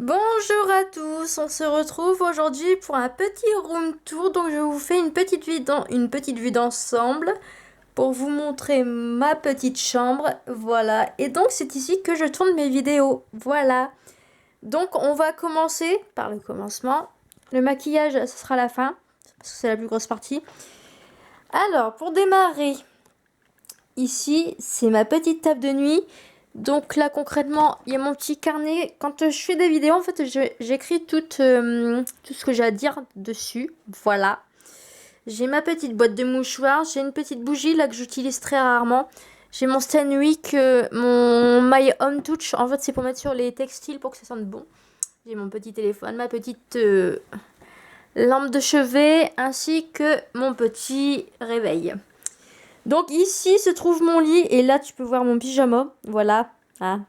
Bonjour à tous, on se retrouve aujourd'hui pour un petit room tour. Donc je vous fais une petite vue d'ensemble pour vous montrer ma petite chambre. Voilà, et donc c'est ici que je tourne mes vidéos. Voilà, donc on va commencer par le commencement. Le maquillage, ce sera la fin, parce que c'est la plus grosse partie. Alors, pour démarrer, ici, c'est ma petite table de nuit. Donc là, concrètement, il y a mon petit carnet. Quand je fais des vidéos, en fait, j'écris tout ce que j'ai à dire dessus. Voilà. J'ai ma petite boîte de mouchoirs. J'ai une petite bougie là que j'utilise très rarement. J'ai mon Stanwick, mon My Home Touch. En fait, c'est pour mettre sur les textiles pour que ça sente bon. J'ai mon petit téléphone, ma petite lampe de chevet, ainsi que mon petit réveil. Donc ici se trouve mon lit et là tu peux voir mon pyjama. Voilà, hein.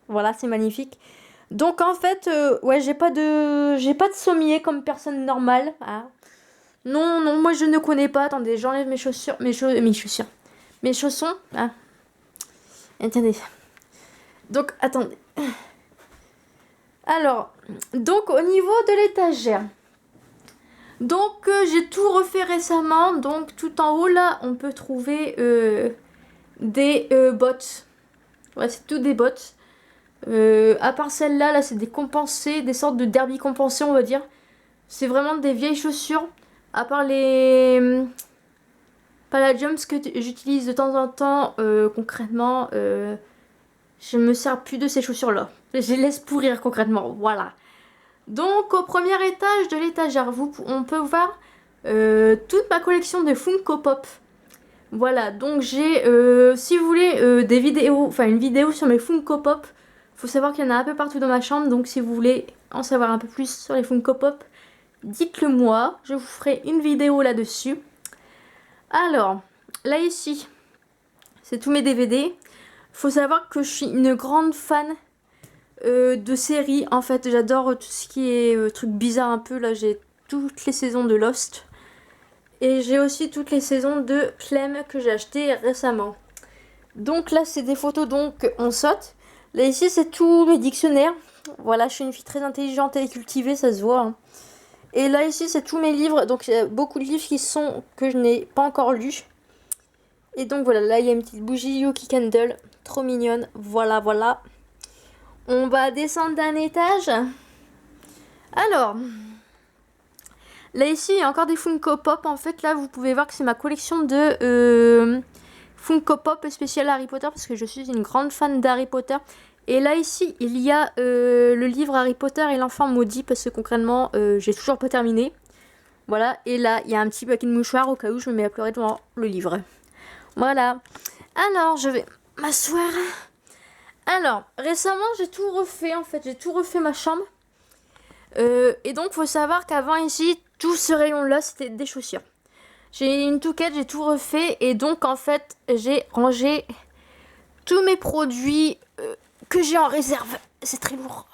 Voilà, c'est magnifique. Donc en fait, ouais, j'ai pas de sommier comme personne normale. Hein. Non, non, moi je ne connais pas. Attendez, j'enlève mes chaussures, mes chaussons. Hein. Attendez. Donc attendez. Alors, donc au niveau de l'étagère. Donc j'ai tout refait récemment. Donc tout en haut là, on peut trouver des bottes. Ouais, c'est tout des bottes. À part celle-là, là, c'est des compensés, des sortes de derby compensés, on va dire. C'est vraiment des vieilles chaussures. À part les Palladiums que j'utilise de temps en temps, concrètement, je me sers plus de ces chaussures-là. Je les laisse pourrir concrètement, voilà. Donc, au premier étage de l'étagère, on peut voir toute ma collection de Funko Pop. Voilà, donc j'ai, si vous voulez, des vidéos, enfin une vidéo sur mes Funko Pop. Faut savoir qu'il y en a un peu partout dans ma chambre, donc si vous voulez en savoir un peu plus sur les Funko Pop, dites-le moi, je vous ferai une vidéo là-dessus. Alors, là ici, c'est tous mes DVD. Faut savoir que je suis une grande fan de séries. En fait, j'adore tout ce qui est truc bizarre un peu. Là, j'ai toutes les saisons de Lost. Et j'ai aussi toutes les saisons de Clem que j'ai acheté récemment. Donc là, c'est des photos, donc on saute. Là, ici, c'est tous mes dictionnaires. Voilà, je suis une fille très intelligente et cultivée, ça se voit. Hein. Et là, ici, c'est tous mes livres. Donc, il y a beaucoup de livres que je n'ai pas encore lus. Et donc, voilà, là, il y a une petite bougie Yuki Candle. Trop mignonne. Voilà, voilà. On va descendre d'un étage. Alors, là, ici, il y a encore des Funko Pop. En fait, là, vous pouvez voir que c'est ma collection de Funko Pop spécial Harry Potter. Parce que je suis une grande fan d'Harry Potter. Et là ici il y a le livre Harry Potter et l'enfant maudit parce que concrètement j'ai toujours pas terminé. Voilà, et là il y a un petit paquet de mouchoirs au cas où je me mets à pleurer devant le livre. Voilà, alors je vais m'asseoir. Alors récemment j'ai tout refait en fait, j'ai tout refait ma chambre. Et donc faut savoir qu'avant ici tout ce rayon là c'était des chaussures. J'ai une touquette, j'ai tout refait et donc en fait j'ai rangé tous mes produits que j'ai en réserve. C'est très lourd.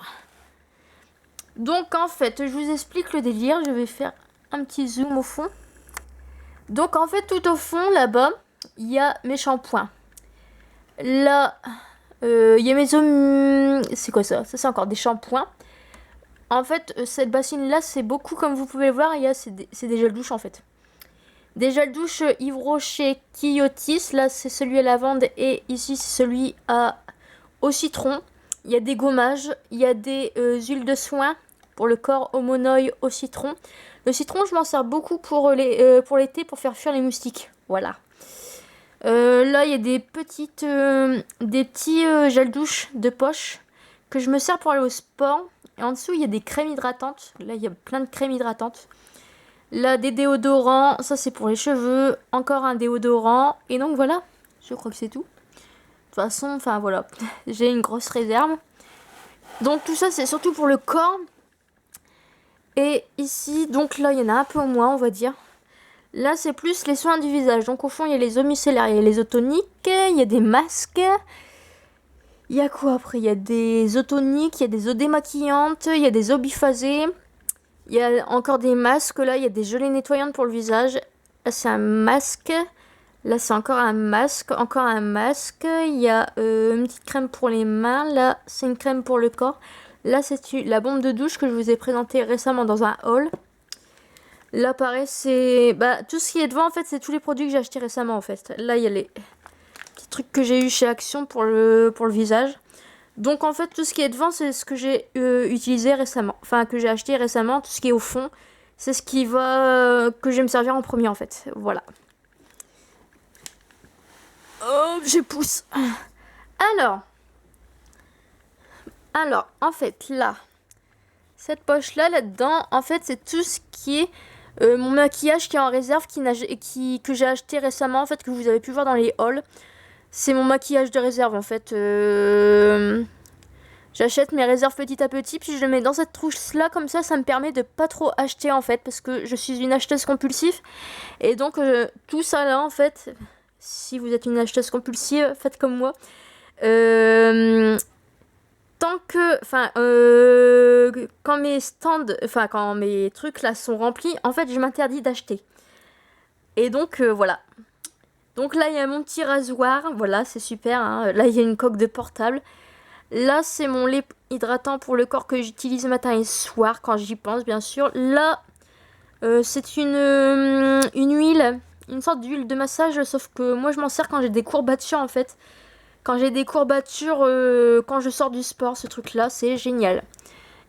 Donc en fait, je vous explique le délire. Je vais faire un petit zoom au fond. Donc en fait, tout au fond, là-bas, il y a mes shampoings. Là, il y a mes hommes. C'est quoi ça? Ça, c'est encore des shampoings. En fait, cette bassine-là, c'est beaucoup, comme vous pouvez le voir, c'est des gels douche en fait. Des gels douche Yves Rocher Quillotis. Là, c'est celui à lavande et ici, c'est celui au citron. Il y a des gommages, il y a des huiles de soin pour le corps au monoï au citron. Le citron, je m'en sers beaucoup pour l'été pour faire fuir les moustiques. Voilà. Là, il y a des petits gels douche de poche que je me sers pour aller au sport. Et en dessous, il y a des crèmes hydratantes. Là, il y a plein de crèmes hydratantes. Là, des déodorants. Ça, c'est pour les cheveux. Encore un déodorant. Et donc, voilà. Je crois que c'est tout. De toute façon, enfin voilà, j'ai une grosse réserve. Donc tout ça, c'est surtout pour le corps. Et ici, donc là, il y en a un peu moins, on va dire. Là, c'est plus les soins du visage. Donc au fond, il y a les eaux micellaires, il y a les eaux toniques, il y a des masques. Il y a quoi après? Il y a des eaux toniques, il y a des eaux démaquillantes, il y a des eaux biphasées. Il y a encore des masques, là, il y a des gelées nettoyantes pour le visage. Là, c'est un masque. Là, c'est encore un masque, Il y a une petite crème pour les mains. Là, c'est une crème pour le corps. Là, c'est la bombe de douche que je vous ai présentée récemment dans un haul. Là, pareil, c'est... Bah, tout ce qui est devant, en fait, c'est tous les produits que j'ai achetés récemment, en fait. Là, il y a les petits trucs que j'ai eu chez Action pour le visage. Donc, en fait, tout ce qui est devant, c'est ce que j'ai utilisé récemment. Enfin, que j'ai acheté récemment. Tout ce qui est au fond, c'est ce qui va... que je vais me servir en premier, en fait. Voilà. Oh, je pousse. Alors, en fait, là, cette poche-là, là-dedans, en fait, c'est tout ce qui est mon maquillage qui est en réserve, que j'ai acheté récemment, en fait, que vous avez pu voir dans les hauls. C'est mon maquillage de réserve, en fait. J'achète mes réserves petit à petit, puis je le mets dans cette trousse-là, comme ça me permet de pas trop acheter, en fait, parce que je suis une acheteuse compulsive. Et donc, tout ça, là, en fait, si vous êtes une acheteuse compulsive, faites comme moi. Tant que, quand mes trucs là sont remplis, en fait, je m'interdis d'acheter. Et donc, voilà. Donc là, il y a mon petit rasoir. Voilà, c'est super. Hein. Là, il y a une coque de portable. Là, c'est mon lait hydratant pour le corps que j'utilise matin et soir, quand j'y pense, bien sûr. Là, c'est une huile, une sorte d'huile de massage, sauf que moi, je m'en sers quand j'ai des courbatures, en fait. Quand j'ai des courbatures, quand je sors du sport, ce truc-là, c'est génial.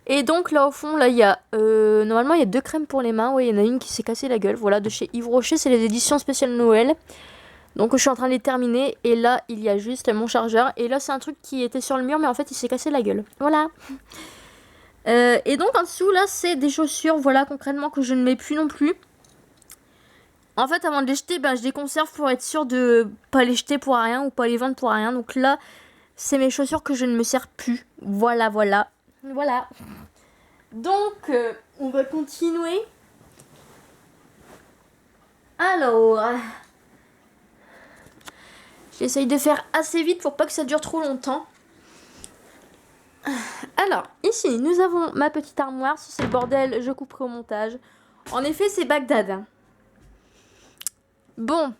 Et donc là, au fond, là, il y a... normalement, il y a 2 crèmes pour les mains. Oui, il y en a une qui s'est cassée la gueule. Voilà, de chez Yves Rocher, c'est les éditions spéciales Noël. Donc, je suis en train de les terminer. Et là, il y a juste mon chargeur. Et là, c'est un truc qui était sur le mur, mais en fait, il s'est cassé la gueule. Voilà. Et donc, en dessous, là, c'est des chaussures, voilà, concrètement, que je ne mets plus non plus. En fait, avant de les jeter, je les conserve pour être sûr de pas les jeter pour rien ou pas les vendre pour rien. Donc là, c'est mes chaussures que je ne me sers plus. Voilà. Donc, on va continuer. Alors, j'essaye de faire assez vite pour pas que ça dure trop longtemps. Alors, ici, nous avons ma petite armoire. Si c'est le bordel, je couperai au montage. En effet, c'est Bagdad. Bon.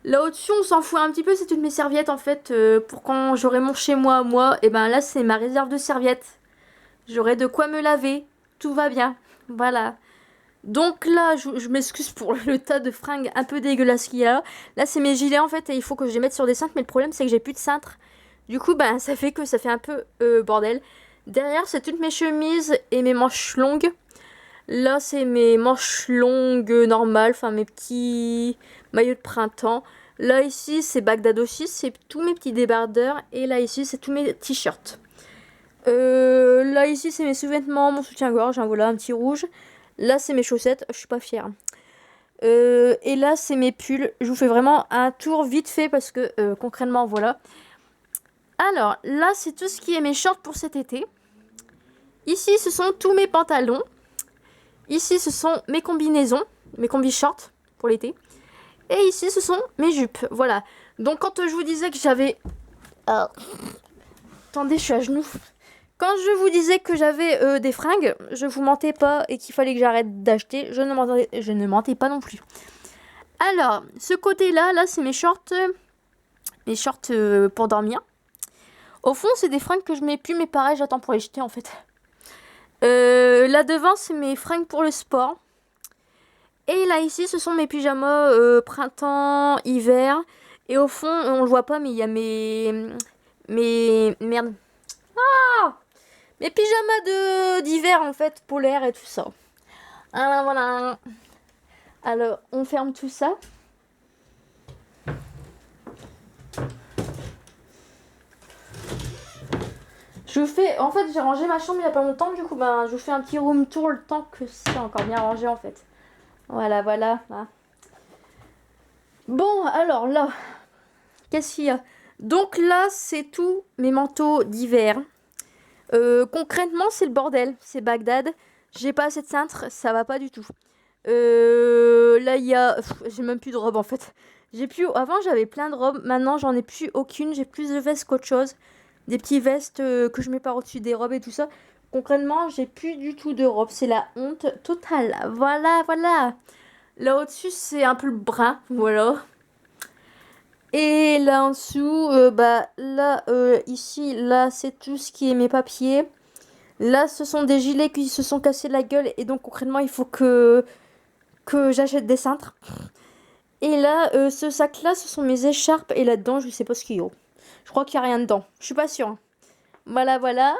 Là au-dessus, on s'en fout un petit peu, c'est toutes mes serviettes en fait, pour quand j'aurai mon chez moi, et ben là c'est ma réserve de serviettes. J'aurai de quoi me laver, tout va bien, voilà. Donc là, je m'excuse pour le tas de fringues un peu dégueulasses qu'il y a là. Là c'est mes gilets en fait et il faut que je les mette sur des cintres, mais le problème c'est que j'ai plus de cintres. Du coup, ça fait un peu bordel. Derrière, c'est toutes mes chemises et mes manches longues. Là, c'est mes manches longues normales, enfin mes petits maillots de printemps. Là, ici, c'est Bagdad aussi, c'est tous mes petits débardeurs. Et là, ici, c'est tous mes t-shirts. Là, ici, c'est mes sous-vêtements, mon soutien-gorge, voilà, un petit rouge. Là, c'est mes chaussettes, je suis pas fière. Et là, c'est mes pulls. Je vous fais vraiment un tour vite fait parce que, concrètement, voilà. Alors, là, c'est tout ce qui est mes shorts pour cet été. Ici, ce sont tous mes pantalons. Ici, ce sont mes combinaisons, mes combi-shorts pour l'été. Et ici, ce sont mes jupes. Voilà. Donc, quand je vous disais que j'avais... Attendez, je suis à genoux. Quand je vous disais que j'avais des fringues, je vous mentais pas et qu'il fallait que j'arrête d'acheter. Je ne mentais pas non plus. Alors, ce côté-là, là, c'est mes shorts pour dormir. Au fond, c'est des fringues que je mets plus, mais pareil, j'attends pour les jeter, en fait. Là devant, c'est mes fringues pour le sport. Et là ici, ce sont mes pyjamas printemps, hiver. Et au fond, on le voit pas, mais il y a merde. Mes pyjamas d'hiver en fait, polaires et tout ça. Voilà. Alors, on ferme tout ça. En fait, j'ai rangé ma chambre il y a pas longtemps, du coup, je vous fais un petit room tour le temps que c'est encore bien rangé en fait. Voilà. Bon, alors là, qu'est-ce qu'il y a? Donc là, c'est tous mes manteaux d'hiver. Concrètement, c'est le bordel, c'est Bagdad. J'ai pas assez de cintres, ça va pas du tout. Là, il y a... J'ai même plus de robes en fait. Avant, j'avais plein de robes, maintenant, j'en ai plus aucune. J'ai plus de vestes qu'autre chose. Des petites vestes que je mets par au-dessus des robes et tout ça. Concrètement, j'ai plus du tout de robes. C'est la honte totale. Voilà. Là au-dessus, c'est un peu le brun. Voilà. Et là en dessous, là, ici, là, c'est tout ce qui est mes papiers. Là, ce sont des gilets qui se sont cassés la gueule et donc concrètement, il faut que j'achète des cintres. Et là, ce sac-là, ce sont mes écharpes et là-dedans, je sais pas ce qu'il y a. Je crois qu'il y a rien dedans. Je suis pas sûre. Voilà, voilà.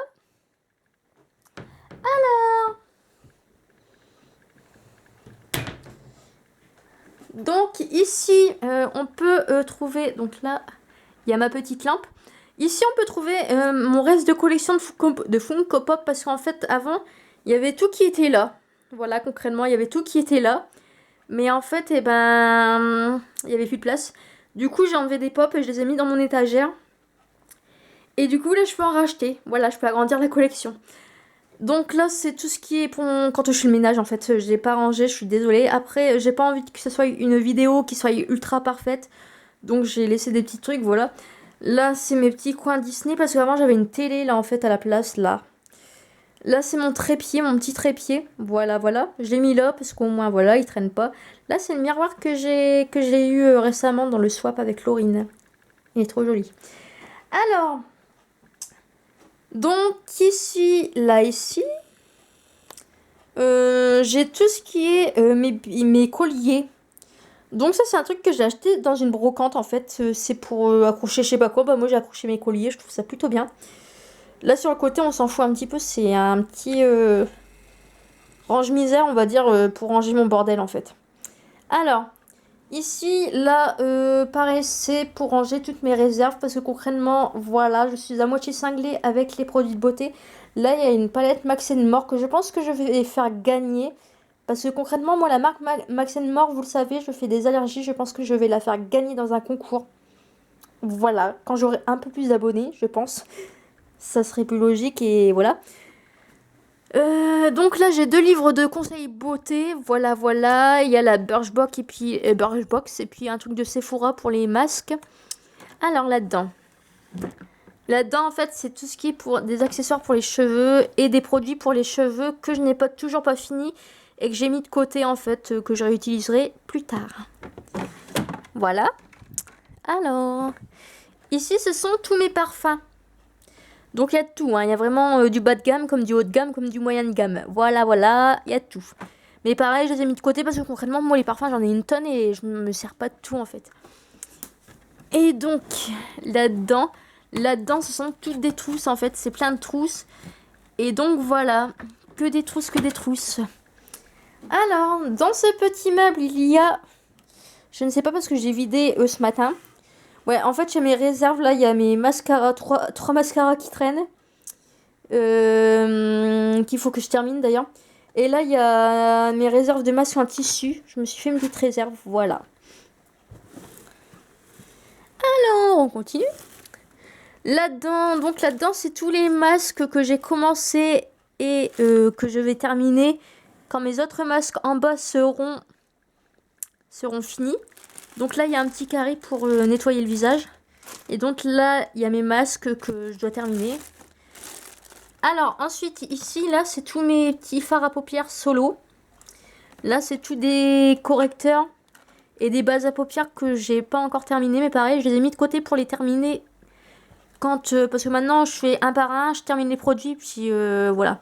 Donc ici, on peut trouver... Donc là, il y a ma petite lampe. Ici, on peut trouver mon reste de collection de Funko Pop parce qu'en fait, avant, il y avait tout qui était là. Voilà, concrètement, il y avait tout qui était là. Mais en fait, eh ben, il y avait plus de place. Du coup, j'ai enlevé des pops et je les ai mis dans mon étagère. Et du coup, là, je peux en racheter. Voilà, je peux agrandir la collection. Donc là, c'est tout ce qui est pour quand je fais le ménage, en fait. Je l'ai pas rangé, je suis désolée. Après, j'ai pas envie que ce soit une vidéo qui soit ultra parfaite. Donc j'ai laissé des petits trucs, voilà. Là, c'est mes petits coins Disney parce qu'avant, j'avais une télé, là, en fait, à la place, là. Là, c'est mon trépied, mon petit trépied. Voilà, voilà. Je l'ai mis là parce qu'au moins, voilà, il traîne pas. Là, c'est le miroir que j'ai eu récemment dans le swap avec Laurine. Il est trop joli. Alors, donc ici, là, ici, j'ai tout ce qui est mes colliers. Donc ça, c'est un truc que j'ai acheté dans une brocante, en fait. C'est pour accrocher je sais pas quoi. Bah, moi, j'ai accroché mes colliers, je trouve ça plutôt bien. Là, sur le côté, on s'en fout un petit peu. C'est un petit range-misère, on va dire, pour ranger mon bordel, en fait. Alors, ici, là, pareil, c'est pour ranger toutes mes réserves. Parce que concrètement, voilà, je suis à moitié cinglée avec les produits de beauté. Là, il y a une palette Max More que je pense que je vais faire gagner. Parce que concrètement, moi, la marque Max More, vous le savez, je fais des allergies. Je pense que je vais la faire gagner dans un concours. Voilà, quand j'aurai un peu plus d'abonnés, je pense. Ça serait plus logique et voilà. Donc là, j'ai 2 livres de conseils beauté. Voilà, voilà. Il y a la Birchbox et puis un truc de Sephora pour les masques. Alors là-dedans. Là-dedans, en fait, c'est tout ce qui est pour des accessoires pour les cheveux et des produits pour les cheveux que je n'ai toujours pas fini et que j'ai mis de côté, en fait, que je réutiliserai plus tard. Voilà. Alors, ici, ce sont tous mes parfums. Donc il y a tout, hein. Il y a vraiment du bas de gamme, comme du haut de gamme, comme du moyen de gamme. Voilà, voilà, il y a tout. Mais pareil, je les ai mis de côté parce que concrètement, moi, les parfums, j'en ai une tonne et je ne me sers pas de tout, en fait. Et donc, là-dedans, ce sont toutes des trousses, en fait. C'est plein de trousses. Et donc, voilà, que des trousses, que des trousses. Alors, dans ce petit meuble, il y a... Je ne sais pas parce que j'ai vidé ce matin. Ouais, en fait, j'ai mes réserves. Là, il y a mes mascaras, trois mascaras qui traînent. Qu'il faut que je termine d'ailleurs. Et là, il y a mes réserves de masques en tissu. Je me suis fait une petite réserve, voilà. Alors, on continue. Là-dedans, c'est tous les masques que j'ai commencé et que je vais terminer quand mes autres masques en bas seront finis. Donc là, il y a un petit carré pour nettoyer le visage. Et donc là, il y a mes masques que je dois terminer. Alors, ensuite, ici, là, c'est tous mes petits fards à paupières solo. Là, c'est tous des correcteurs et des bases à paupières que j'ai pas encore terminé. Mais pareil, je les ai mis de côté pour les terminer quand... parce que maintenant, je fais un par un, je termine les produits, puis voilà.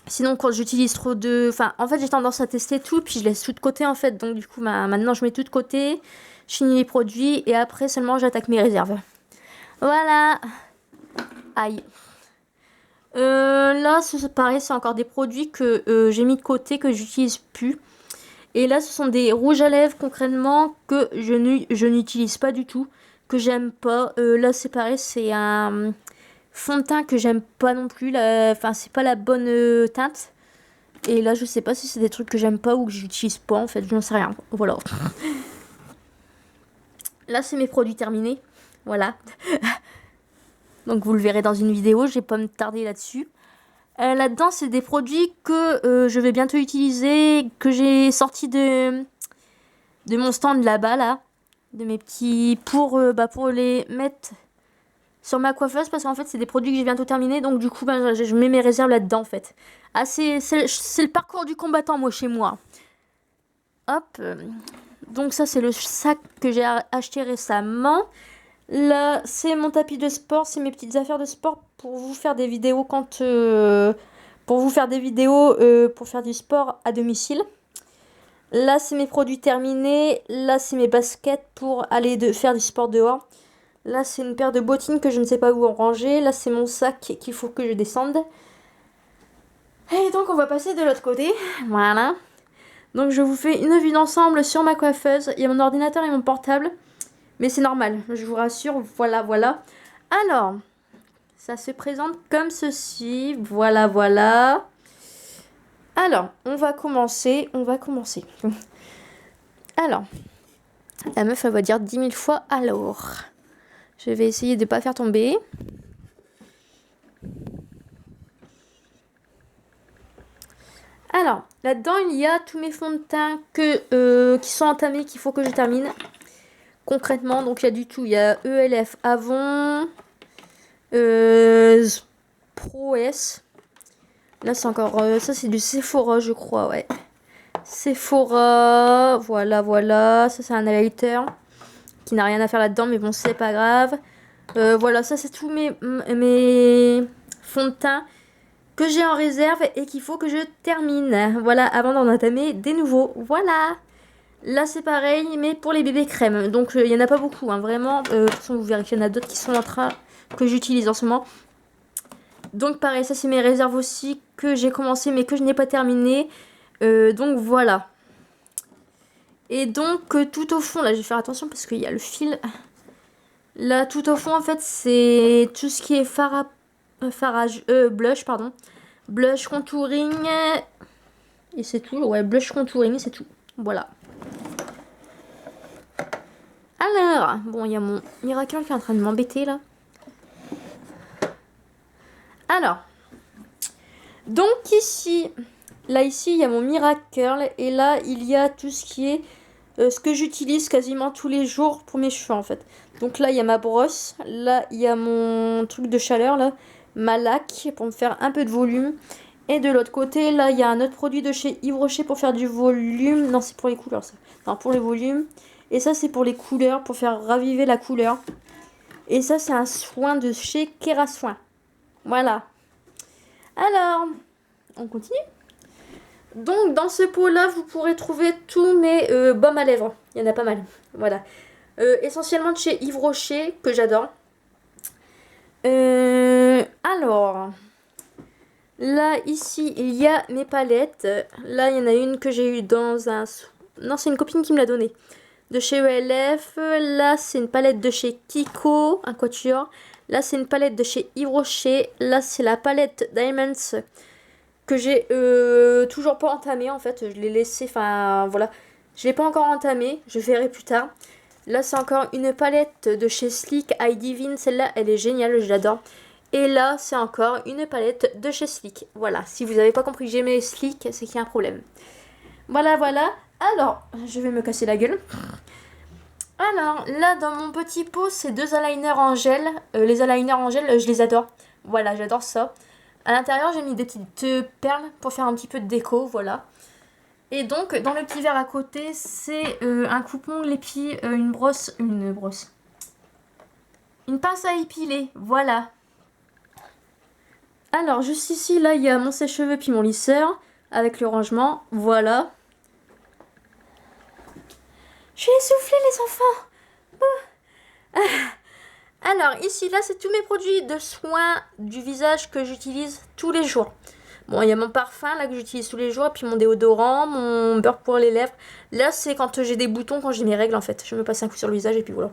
Sinon, quand j'utilise trop de... Enfin, en fait, j'ai tendance à tester tout, puis je laisse tout de côté, en fait. Donc, du coup, maintenant, je mets tout de côté, je finis les produits, et après, seulement, j'attaque mes réserves. Voilà. Aïe. Là, pareil, c'est encore des produits que j'ai mis de côté, que j'utilise plus. Et là, ce sont des rouges à lèvres, concrètement, que je n'utilise pas du tout, que j'aime pas. Là, c'est pareil, c'est un fond de teint que j'aime pas non plus. Enfin, c'est pas la bonne teinte. Et là, je sais pas si c'est des trucs que j'aime pas ou que j'utilise pas, en fait, je n'en sais rien. Voilà. Là, c'est mes produits terminés. Voilà. Donc vous le verrez dans une vidéo, je vais pas me tarder là-dessus. Là-dedans, c'est des produits que je vais bientôt utiliser, que j'ai sorti de mon stand là-bas, là. De mes petits... pour les mettre sur ma coiffeuse, parce qu'en fait, c'est des produits que j'ai bientôt terminés. Donc du coup, je mets mes réserves là-dedans, en fait. Ah, c'est le parcours du combattant, moi, chez moi. Hop. Donc ça, c'est le sac que j'ai acheté récemment. Là, c'est mon tapis de sport, c'est mes petites affaires de sport pour vous faire des vidéos pour faire du sport à domicile. Là, c'est mes produits terminés. Là, c'est mes baskets pour aller faire du sport dehors. Là, c'est une paire de bottines que je ne sais pas où ranger. Là, c'est mon sac qu'il faut que je descende. Et donc, on va passer de l'autre côté. Voilà. Donc, je vous fais une vue d'ensemble sur ma coiffeuse. Il y a mon ordinateur et mon portable. Mais c'est normal, je vous rassure. Voilà, voilà. Alors, ça se présente comme ceci. Voilà, voilà. Alors, on va commencer. Alors, la meuf, elle va dire 10 000 fois alors. Je vais essayer de ne pas faire tomber. Alors, là-dedans, il y a tous mes fonds de teint qui sont entamés, qu'il faut que je termine. Concrètement, donc il y a du tout. Il y a ELF Avon, Pro S. Là, c'est encore... ça, c'est du Sephora, je crois, ouais. Sephora, voilà, voilà. Ça, c'est un highlighter qui n'a rien à faire là-dedans, mais bon, c'est pas grave. Voilà, ça, c'est tous mes fonds de teint que j'ai en réserve et qu'il faut que je termine. Voilà, avant d'en entamer des nouveaux. Voilà. Là, c'est pareil, mais pour les bébés crème. Donc, il n'y en a pas beaucoup, hein, vraiment. De toute façon, vous verrez qu'il y en a d'autres qui sont en train... que j'utilise en ce moment. Donc, pareil, ça, c'est mes réserves aussi que j'ai commencé, mais que je n'ai pas terminé. Donc, voilà. Et donc, tout au fond, là, je vais faire attention parce qu'il y a le fil. Là, tout au fond, en fait, c'est tout ce qui est blush, pardon. Blush, contouring. Et c'est tout. Ouais, blush, contouring, c'est tout. Voilà. Alors, bon, il y a mon Miracle qui est en train de m'embêter, là. Alors, donc ici, il y a mon Miracle. Et là, il y a tout ce qui est... ce que j'utilise quasiment tous les jours pour mes cheveux, en fait. Donc là, il y a ma brosse. Là, il y a mon truc de chaleur, là. Ma laque, pour me faire un peu de volume. Et de l'autre côté, là, il y a un autre produit de chez Yves Rocher pour faire du volume. Non, c'est pour les couleurs, ça. Non, pour les volumes. Et ça, c'est pour les couleurs, pour faire raviver la couleur. Et ça, c'est un soin de chez Kerasoin. Voilà. Alors, on continue. Donc, dans ce pot-là, vous pourrez trouver tous mes baumes à lèvres. Il y en a pas mal. Voilà. Essentiellement de chez Yves Rocher, que j'adore. Alors, là, ici, il y a mes palettes. Là, il y en a une que j'ai eue dans un... Non, c'est une copine qui me l'a donnée. De chez ELF. Là, c'est une palette de chez Kiko, un quatuor. Là, c'est une palette de chez Yves Rocher. Là, c'est la palette Diamonds que j'ai toujours pas entamée, en fait. Je l'ai laissée, enfin, voilà. Je l'ai pas encore entamée. Je verrai plus tard. Là, c'est encore une palette de chez Sleek I Divine. Celle-là, elle est géniale, je l'adore. Et là, c'est encore une palette de chez Sleek. Voilà, si vous n'avez pas compris que j'aimais Sleek, c'est qu'il y a un problème. Voilà, voilà. Alors, je vais me casser la gueule. Alors, là, dans mon petit pot, c'est 2 eyeliners en gel. Les eyeliners en gel, je les adore. Voilà, j'adore ça. À l'intérieur, j'ai mis des petites perles pour faire un petit peu de déco, voilà. Et donc, dans le petit verre à côté, c'est un coupe-ongles et puis une brosse. Une pince à épiler, voilà. Alors, juste ici, là, il y a mon sèche-cheveux puis mon lisseur avec le rangement, voilà. Je suis essoufflée, les enfants. Alors, ici, là, c'est tous mes produits de soins du visage que j'utilise tous les jours. Bon, il y a mon parfum, là, que j'utilise tous les jours, et puis mon déodorant, mon beurre pour les lèvres. Là, c'est quand j'ai des boutons, quand j'ai mes règles, en fait. Je me passe un coup sur le visage, et puis voilà.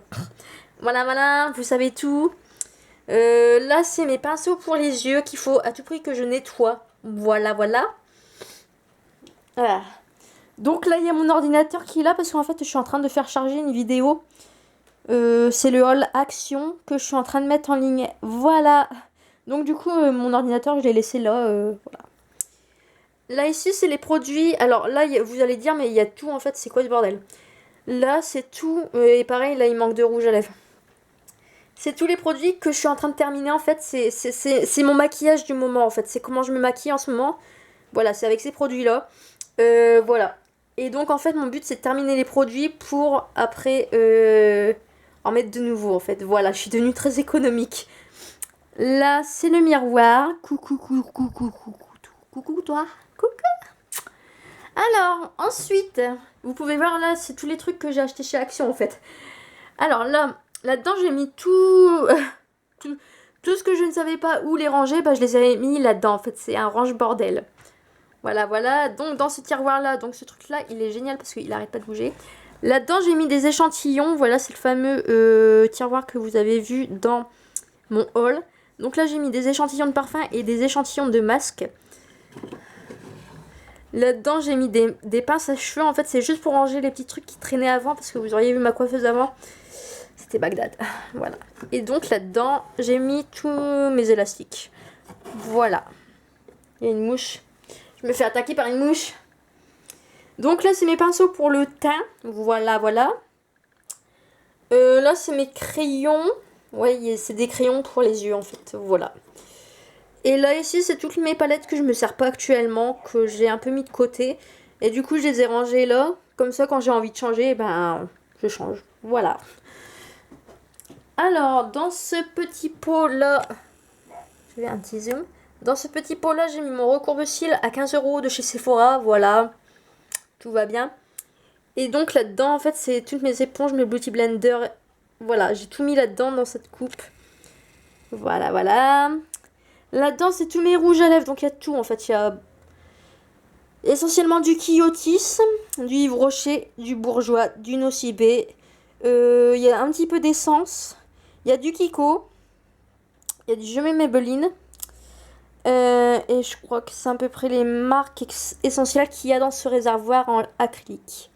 Voilà, voilà, vous savez tout. Là, c'est mes pinceaux pour les yeux qu'il faut à tout prix que je nettoie. Voilà, voilà. Voilà. Donc là, il y a mon ordinateur qui est là, parce qu'en fait, je suis en train de faire charger une vidéo. C'est le haul action que je suis en train de mettre en ligne. Voilà. Donc du coup, mon ordinateur, je l'ai laissé là. Voilà. Là, ici, c'est les produits. Alors là, vous allez dire, mais il y a tout en fait. C'est quoi ce bordel? Là, c'est tout. Et pareil, là, il manque de rouge à lèvres. C'est tous les produits que je suis en train de terminer en fait. C'est mon maquillage du moment en fait. C'est comment je me maquille en ce moment. Voilà, c'est avec ces produits-là. Voilà. Et donc en fait mon but c'est de terminer les produits pour après en mettre de nouveau en fait. Voilà, je suis devenue très économique. Là c'est le miroir. Coucou, coucou, coucou, coucou, coucou toi. Coucou. Alors ensuite, vous pouvez voir là, c'est tous les trucs que j'ai acheté chez Action en fait. Alors là-dedans j'ai mis tout, tout ce que je ne savais pas où les ranger, bah je les avais mis là-dedans en fait. C'est un range-bordel. Voilà, voilà. Donc, dans ce tiroir-là, donc ce truc-là, il est génial parce qu'il n'arrête pas de bouger. Là-dedans, j'ai mis des échantillons. Voilà, c'est le fameux tiroir que vous avez vu dans mon haul. Donc là, j'ai mis des échantillons de parfum et des échantillons de masques. Là-dedans, j'ai mis des pinces à cheveux. En fait, c'est juste pour ranger les petits trucs qui traînaient avant parce que vous auriez vu ma coiffeuse avant. C'était Bagdad. Voilà. Et donc, là-dedans, j'ai mis tous mes élastiques. Voilà. Il y a une mouche. Je me fais attaquer par une mouche. Donc là, c'est mes pinceaux pour le teint. Voilà, voilà. Là, c'est mes crayons. Ouais, c'est des crayons pour les yeux, en fait. Voilà. Et là, ici, c'est toutes mes palettes que je me sers pas actuellement, que j'ai un peu mis de côté. Et du coup, je les ai rangées là. Comme ça, quand j'ai envie de changer, ben, je change. Voilà. Alors, dans ce petit pot-là... Je vais un petit zoom. Dans ce petit pot-là, j'ai mis mon recourbe-cils à 15 € de chez Sephora. Voilà. Tout va bien. Et donc là-dedans, en fait, c'est toutes mes éponges, mes Beauty Blender. Voilà, j'ai tout mis là-dedans dans cette coupe. Voilà, voilà. Là-dedans, c'est tous mes rouges à lèvres. Donc il y a tout, en fait. Il y a essentiellement du Kiotis, du Yves Rocher, du Bourjois, du Nocibé. Il y a un petit peu d'essence. Il y a du Kiko. Il y a du Je mets Maybelline. Et je crois que c'est à peu près les marques essentielles qu'il y a dans ce réservoir en acrylique.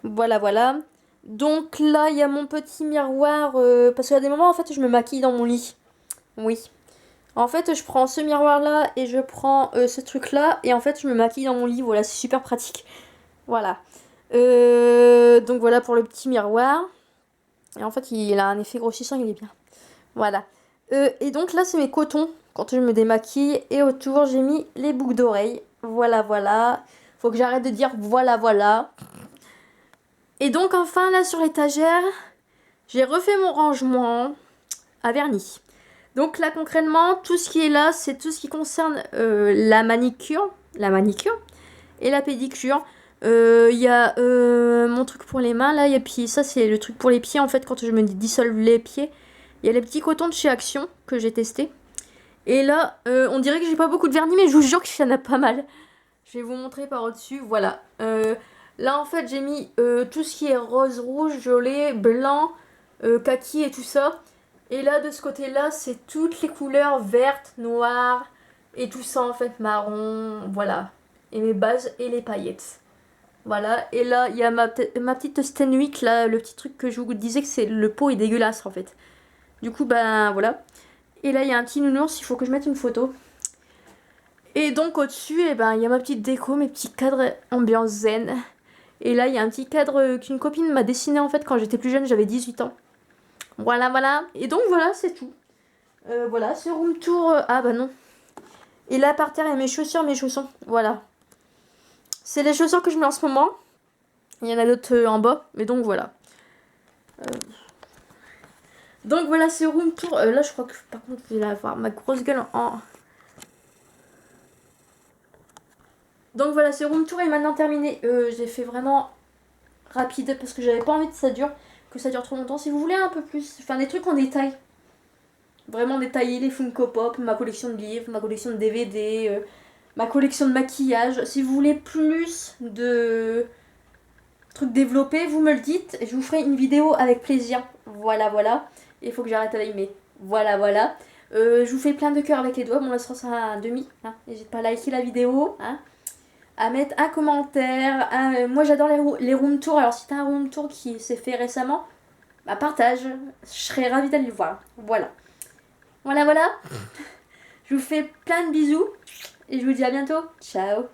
Voilà, voilà. Donc là, il y a mon petit miroir. Parce qu'à des moments, en fait, je me maquille dans mon lit. Oui. En fait, je prends ce miroir-là et je prends ce truc-là. Et en fait, je me maquille dans mon lit. Voilà, c'est super pratique. Voilà. Donc voilà pour le petit miroir. Et en fait, il a un effet grossissant, il est bien. Voilà. Et donc là, c'est mes cotons quand je me démaquille. Et autour, j'ai mis les boucles d'oreilles. Voilà, voilà. Faut que j'arrête de dire voilà, voilà. Et donc enfin, là, sur l'étagère, j'ai refait mon rangement à vernis. Donc là, concrètement, tout ce qui est là, c'est tout ce qui concerne la manicure et la pédicure. Il y a mon truc pour les mains, là. Et puis ça, c'est le truc pour les pieds, en fait, quand je me dissolve les pieds. Il y a les petits cotons de chez Action que j'ai testé. Et là, on dirait que j'ai pas beaucoup de vernis, mais je vous jure qu'il y en a pas mal. Je vais vous montrer par au-dessus. Voilà. Là, en fait, j'ai mis tout ce qui est rose, rouge, violet, blanc, kaki et tout ça. Et là, de ce côté-là, c'est toutes les couleurs vertes, noires et tout ça, en fait, marron. Voilà. Et mes bases et les paillettes. Voilà. Et là, il y a ma petite Stenwick, là, le petit truc que je vous disais que c'est le pot est dégueulasse, en fait. Du coup, ben, voilà. Et là, il y a un petit nounours, il faut que je mette une photo. Et donc, au-dessus, eh ben, il y a ma petite déco, mes petits cadres ambiance zen. Et là, il y a un petit cadre qu'une copine m'a dessiné, en fait, quand j'étais plus jeune, j'avais 18 ans. Voilà, voilà. Et donc, voilà, c'est tout. Voilà, ce room tour... ah, bah non. Et là, par terre, il y a mes chaussures, mes chaussons. Voilà. C'est les chaussures que je mets en ce moment. Il y en a d'autres en bas. Mais donc, voilà. Donc, voilà, ce room tour... là, je crois que, par contre, vous allez avoir ma grosse gueule en... Donc, voilà, ce room tour est maintenant terminé. J'ai fait vraiment rapide parce que j'avais pas envie que ça dure trop longtemps. Si vous voulez un peu plus... Enfin, des trucs en détail. Vraiment détailler les Funko Pop, ma collection de livres, ma collection de DVD, ma collection de maquillage. Si vous voulez plus de trucs développés, vous me le dites et je vous ferai une vidéo avec plaisir. Voilà, voilà. Il faut que j'arrête à l'aimer. Voilà, voilà. Je vous fais plein de cœurs avec les doigts. Bon, là, ce sera un demi. Hein. N'hésitez pas à liker la vidéo. Hein. À mettre un commentaire. Moi, j'adore les room tours. Alors, si t'as un room tour qui s'est fait récemment, bah, partage. Je serais ravie d'aller le voir. Voilà. Voilà, voilà. Je vous fais plein de bisous. Et je vous dis à bientôt. Ciao.